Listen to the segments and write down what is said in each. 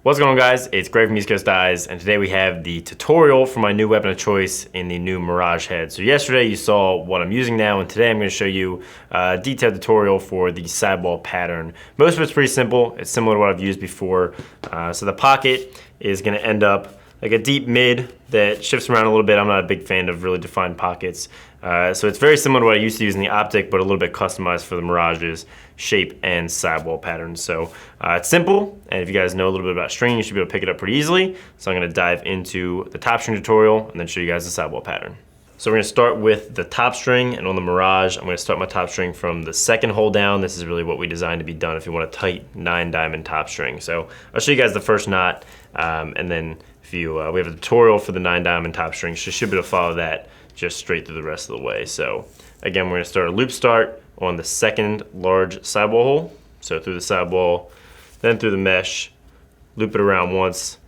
What's going on, guys? It's Greg from East Coast Eyes, and today we have the tutorial for my new weapon of choice in the new Mirage head. So yesterday you saw what I'm using now, and today I'm going to show you a detailed tutorial for the Sidewall Pattern. Most of it's pretty simple. It's similar to what I've used before. So the pocket is going to end up like a deep mid that shifts around a little bit. I'm not a big fan of really defined pockets. So it's very similar to what I used to use in the Optic, but a little bit customized for the Mirage's shape and sidewall pattern. So it's simple, and if you guys know a little bit about string, you should be able to pick it up pretty easily. So I'm gonna dive into the top string tutorial and then show you guys the sidewall pattern. So we're gonna start with the top string, and on the Mirage, I'm gonna start my top string from the second hole down. This is really what we designed to be done if you want a tight 9-diamond top string. So I'll show you guys the first knot, and then if you, we have a tutorial for the 9-diamond top string, so you should be able to follow that just straight through the rest of the way. So again, we're gonna start a loop start on the second large sidewall hole. So through the sidewall, then through the mesh, loop it around once,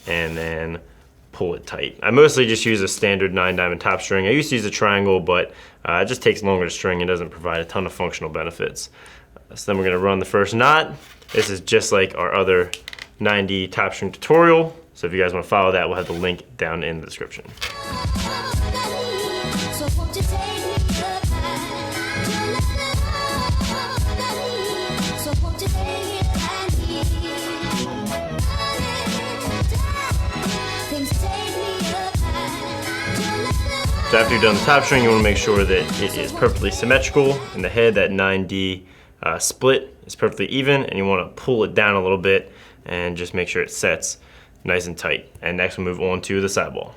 and then pull it tight. I mostly just use a standard 9-diamond top string. I used to use a triangle, but it just takes longer to string and doesn't provide a ton of functional benefits. So then we're gonna run the first knot. This is just like our other 9D top string tutorial. So if you guys wanna follow that, we'll have the link down in the description. So after you've done the top string, you want to make sure that it is perfectly symmetrical in the head. That 9D split is perfectly even, and you want to pull it down a little bit and just make sure it sets nice and tight. And next we'll move on to the sidewall.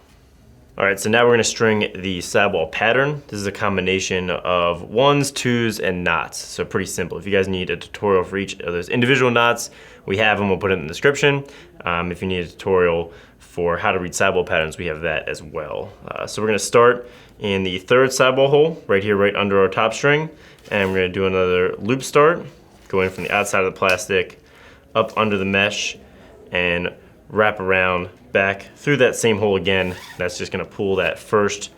All right, so now we're going to string the sidewall pattern. This is a combination of 1s, 2s, and knots. So pretty simple. If you guys need a tutorial for each of those individual knots, we have them. We'll put it in the description. If you need a tutorial for how to read sidewall patterns, we have that as well. So we're going to start in the third sidewall hole, right here, right under our top string. And we're going to do another loop start, going from the outside of the plastic, up under the mesh, and wrap around back through that same hole again. That's just gonna pull that first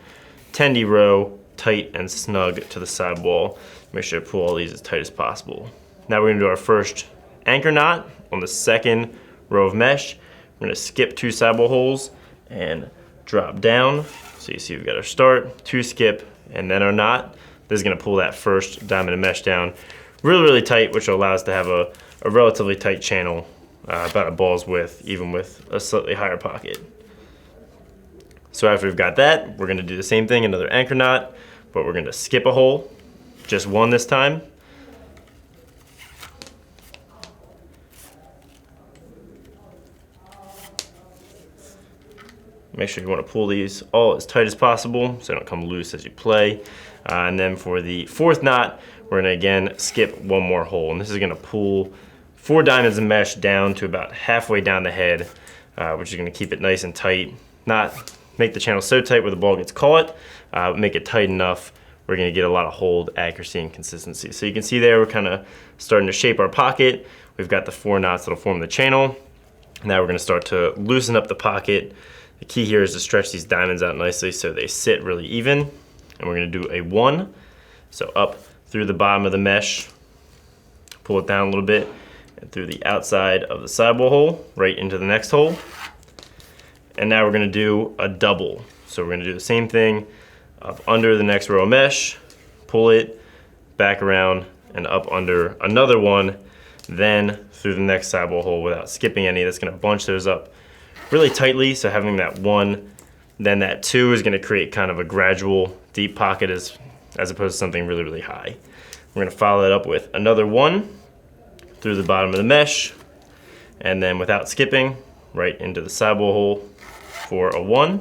10D row tight and snug to the sidewall. Make sure to pull all these as tight as possible. Now we're gonna do our first anchor knot on the second row of mesh. We're gonna skip 2 sidewall holes and drop down. So you see we've got our start, 2 skip, and then our knot. This is gonna pull that first diamond of mesh down really, really tight, which will allow us to have a relatively tight channel, about a ball's width, even with a slightly higher pocket. So after we've got that, we're gonna do the same thing, another anchor knot, but we're gonna skip a hole, just 1 this time. Make sure you wanna pull these all as tight as possible so they don't come loose as you play. And then for the 4th knot, we're gonna again skip 1 more hole, and this is gonna pull 4 diamonds of mesh down to about halfway down the head, which is gonna keep it nice and tight. Not make the channel so tight where the ball gets caught, but make it tight enough we're gonna get a lot of hold, accuracy, and consistency. So you can see there, we're kinda starting to shape our pocket. We've got the 4 knots that'll form the channel. Now we're gonna start to loosen up the pocket. The key here is to stretch these diamonds out nicely so they sit really even. And we're gonna do a 1. So up through the bottom of the mesh, pull it down a little bit, and through the outside of the sidewall hole, right into the next hole. And now we're gonna do a double. So we're gonna do the same thing up under the next row of mesh, pull it back around and up under another one, then through the next sidewall hole without skipping any. That's gonna bunch those up really tightly. So having that 1, then that 2 is gonna create kind of a gradual deep pocket as opposed to something really, really high. We're gonna follow that up with another 1, through the bottom of the mesh, and then without skipping, right into the sidewall hole for a 1.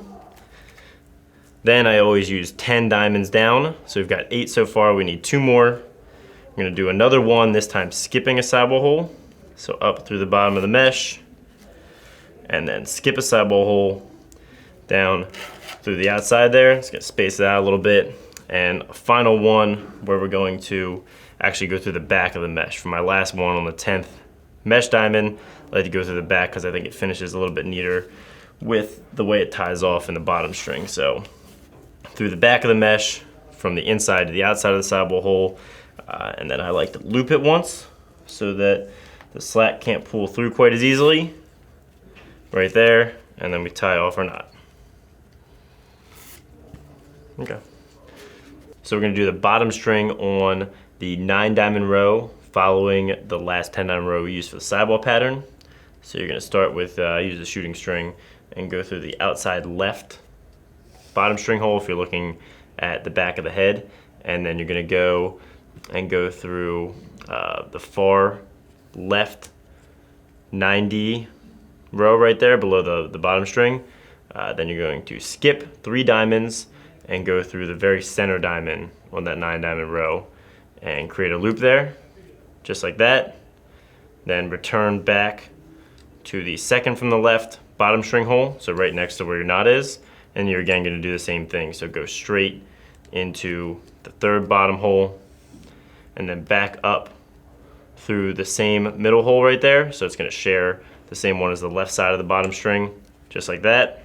Then I always use 10 diamonds down, so we've got 8 so far, we need 2 more. I'm gonna do another 1, this time skipping a sidewall hole, so up through the bottom of the mesh, and then skip a sidewall hole, down through the outside there. Just gonna space it out a little bit, and a final 1 where we're going to actually go through the back of the mesh. For my last one on the 10th mesh diamond, I like to go through the back because I think it finishes a little bit neater with the way it ties off in the bottom string. So through the back of the mesh, from the inside to the outside of the sidewall hole, and then I like to loop it once so that the slack can't pull through quite as easily. right there, and then we tie off our knot. Okay. So we're gonna do the bottom string on the 9-diamond row following the last 10-diamond row we used for the sidewall pattern. So you're gonna start with, use the shooting string and go through the outside left bottom string hole if you're looking at the back of the head, and then you're gonna go through the far left 9D row right there below the bottom string. Then you're going to skip 3 diamonds and go through the very center diamond on that 9-diamond row and create a loop there, just like that. Then return back to the second from the left bottom string hole, so right next to where your knot is, and you're again gonna do the same thing. So go straight into the third bottom hole and then back up through the same middle hole right there. So it's gonna share the same one as the left side of the bottom string, just like that.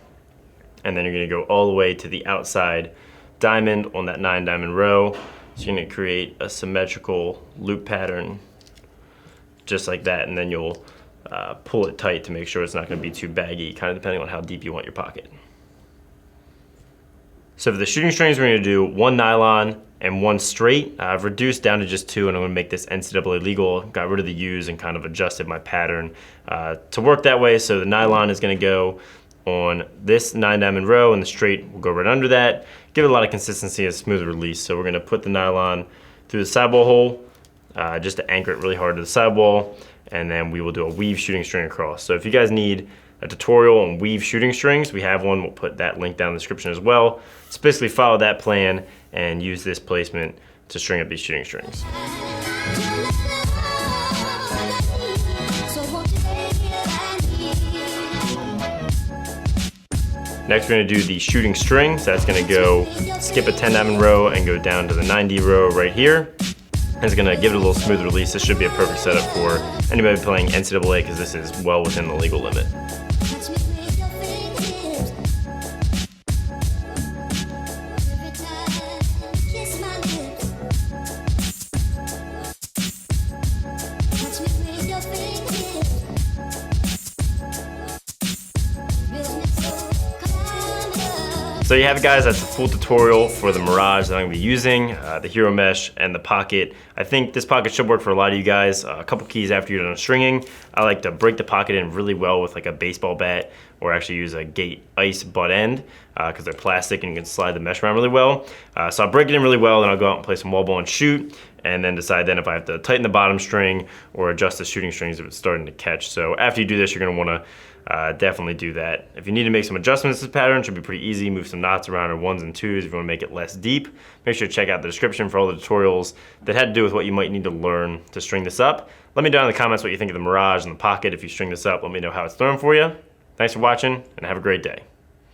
And then you're gonna go all the way to the outside diamond on that 9-diamond row. So you're gonna create a symmetrical loop pattern, just like that, and then you'll pull it tight to make sure it's not gonna be too baggy, kind of depending on how deep you want your pocket. So for the shooting strings, we're gonna do 1 nylon and 1 straight. I've reduced down to just 2, and I'm gonna make this NCAA legal. Got rid of the U's and kind of adjusted my pattern to work that way. So the nylon is gonna go on this 9-diamond row, and the straight will go right under that. Give it a lot of consistency and smooth release. So we're gonna put the nylon through the sidewall hole just to anchor it really hard to the sidewall, and then we will do a weave shooting string across. So if you guys need a tutorial on weave shooting strings, we have one. We'll put that link down in the description as well. So basically follow that plan and use this placement to string up these shooting strings. Next, we're gonna do the shooting string. So that's gonna go skip a 10-diamond row and go down to the 9D row right here. And it's gonna give it a little smooth release. This should be a perfect setup for anybody playing NCAA because this is well within the legal limit. So you have it, guys. That's the full tutorial for the Mirage that I'm gonna be using, the Hero Mesh and the pocket. I think this pocket should work for a lot of you guys. A couple keys after you're done stringing. I like to break the pocket in really well with like a baseball bat, or actually use a Gate Ice butt end because they're plastic and you can slide the mesh around really well. So I'll break it in really well, then I'll go out and play some wall ball and shoot, and then decide then if I have to tighten the bottom string or adjust the shooting strings if it's starting to catch. So after you do this, you're gonna wanna definitely do that. If you need to make some adjustments to this pattern, it should be pretty easy. Move some knots around or 1s and 2s if you want to make it less deep. Make sure to check out the description for all the tutorials that had to do with what you might need to learn to string this up. Let me know in the comments what you think of the Mirage and the pocket. If you string this up, let me know how it's thrown for you. Thanks for watching, and have a great day.